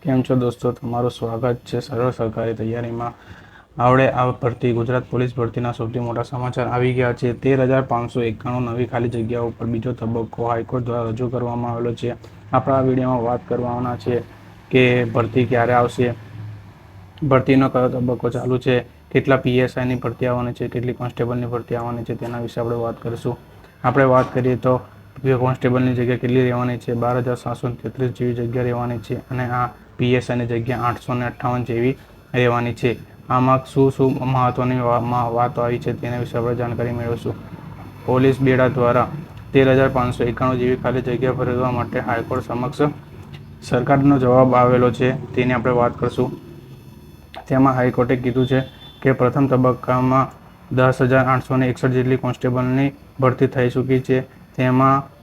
કેમ છો દોસ્તો, તમારું સ્વાગત છે સર્વ સરકારી તૈયારીમાં। આવડે આ ભરતી ગુજરાત પોલીસ ભરતીના સૌથી મોટા સમાચાર આવી ગયા છે। 13,591 નવી ખાલી જગ્યાઓ ઉપર બીજો તબક્કો હાઈકોર્ટ દ્વારા રજૂ કરવામાં આવેલો છે। આપણા વિડીયોમાં વાત કરવાના છે કે ભરતી ક્યારે આવશે, ભરતીનો કયો તબક્કો ચાલુ છે, કેટલા પીએસઆઈની ભરતી આવવાની છે, કેટલી કોન્સ્ટેબલની ભરતી આવવાની છે, તેના વિશે આપણે વાત કરીશું। આપણે વાત કરીએ તો કોન્સ્ટેબલની જગ્યા કેટલી રહેવાની છે, 12,733 જેવી જગ્યા રહેવાની છે અને આ પીએસઆઈની જગ્યા 858 જેવી રહેવાની છે। આમાં શું મહત્વની વાતો આવી છે તેના વિશે આપણે જાણકારી મેળવીશું। પોલીસ બેડા દ્વારા 13,591 જેવી ખાલી જગ્યા ભરવા માટે હાઈકોર્ટ સમક્ષ સરકારનો જવાબ આવેલો છે, તેની આપણે વાત કરીશું। તેમાં હાઈકોર્ટે કીધું છે કે પ્રથમ તબક્કામાં 10,861 જેટલી કોન્સ્ટેબલની ભરતી થઈ ચૂકી છે।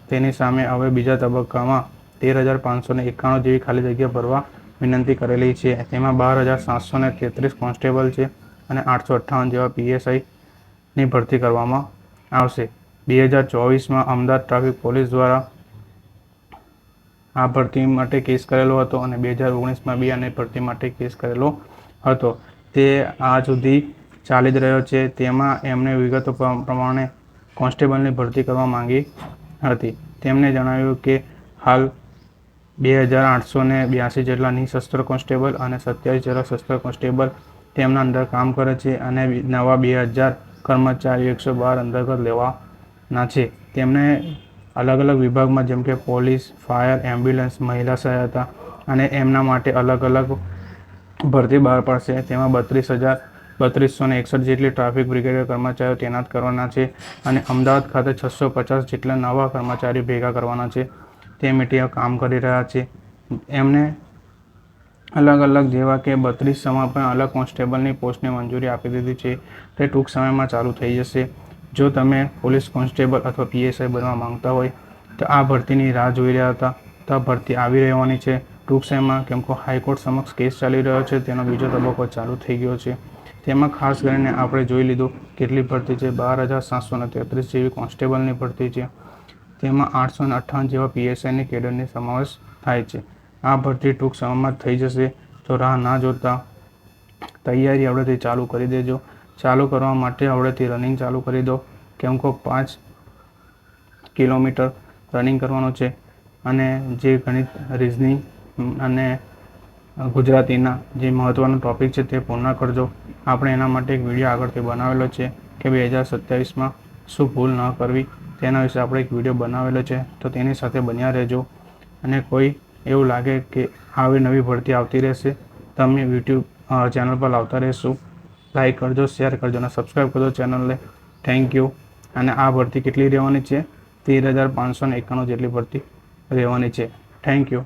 તેની સામે હવે બીજા તબક્કામાં 13,591 જેવી ખાલી જગ્યા ભરવા વિનંતી કરેલી છે। તેમાં 12,733 કોન્સ્ટેબલ છે અને 858 જેવા પીએસઆઈની ભરતી કરવામાં આવશે। 2024માં અમદાવાદ ટ્રાફિક પોલીસ દ્વારા આ ભરતી માટે કેસ કરેલો હતો અને 2019માં બી આની ભરતી માટે કેસ કરેલો હતો, તે આ સુધી ચાલી જ રહ્યો છે। તેમાં એમને વિગતો પ્રમાણે કોન્સ્ટેબલની ભરતી કરવા માંગી હતી। તેમણે જણાવ્યું કે હાલ 2,882 જેટલા નિશસ્ત્ર કોન્સ્ટેબલ અને 27 જેટલા શસ્ત્ર કોન્સ્ટેબલ તેમના અંદર કામ કરે છે અને નવા 2,000 કર્મચારીઓ 112 અંતર્ગત લેવાના છે। તેમને અલગ અલગ વિભાગમાં જેમ કે પોલીસ, ફાયર, એમ્બ્યુલન્સ, મહિલા સહાયતા અને એમના માટે અલગ અલગ ભરતી બહાર પાડશે। તેમાં 32,261 જેટલી ટ્રાફિક બ્રિગેડ કર્મચારીઓ તૈનાત કરવાના છે અને અમદાવાદ ખાતે 650 જેટલા નવા કર્મચારીઓ ભેગા કરવાના છે। તે મીટિંગ કામ કરી રહ્યા છે। એમને અલગ અલગ જેવા કે 32માં પણ અલગ કોન્સ્ટેબલની પોસ્ટને મંજૂરી આપી દીધી છે, તે ટૂંક સમયમાં ચાલુ થઈ જશે। જો તમે પોલીસ કોન્સ્ટેબલ અથવા પીએસઆઈ બનવા માંગતા હોય તો આ ભરતીની રાહ જોઈ રહ્યા હતા તો આ ભરતી આવી રહેવાની છે ટૂંક સમયમાં, કેમ કે હાઈકોર્ટ સમક્ષ કેસ ચાલી રહ્યો છે, તેનો બીજો તબક્કો ચાલુ થઈ ગયો છે। તેમાં ખાસ કરીને આપણે જોઈ લીધું કેટલી ભરતી છે, 12,733 જેવી કોન્સ્ટેબલની ભરતી છે, તેમાં 858 જેવા પીએસઆઈની કેડરની સમાવેશ થાય છે। આ ભરતી ટૂંક સમયમાં થઈ જશે, તો રાહ ના જોતા તૈયારી હવેથી ચાલુ કરી દેજો। ચાલુ કરવા માટે હવેથી રનિંગ ચાલુ કરી દો, કેમ કે 5 કિલોમીટર રનિંગ કરવાનું છે અને જે ગણિત, રિઝનિંગ અને ગુજરાતીના જે મહત્ત્વનો ટૉપિક છે તે પૂર્ણ કરજો। આપણે એના માટે એક વિડીયો આગળથી બનાવેલો છે કે 2027માં શું ભૂલ ન કરવી, તેના વિશે આપણે એક વિડીયો બનાવેલો છે, તો તેની સાથે બન્યા રહેજો। અને કોઈ એવું લાગે કે આવી નવી ભરતી આવતી રહેશે તો અમે યુટ્યુબ ચેનલ પર લાવતા રહીશું। લાઈક કરજો, શેર કરજો અને સબસ્ક્રાઈબ કરજો ચેનલને। Thank you. અને આ ભરતી કેટલી રહેવાની છે, 13,591 જેટલી ભરતી રહેવાની છે। Thank you.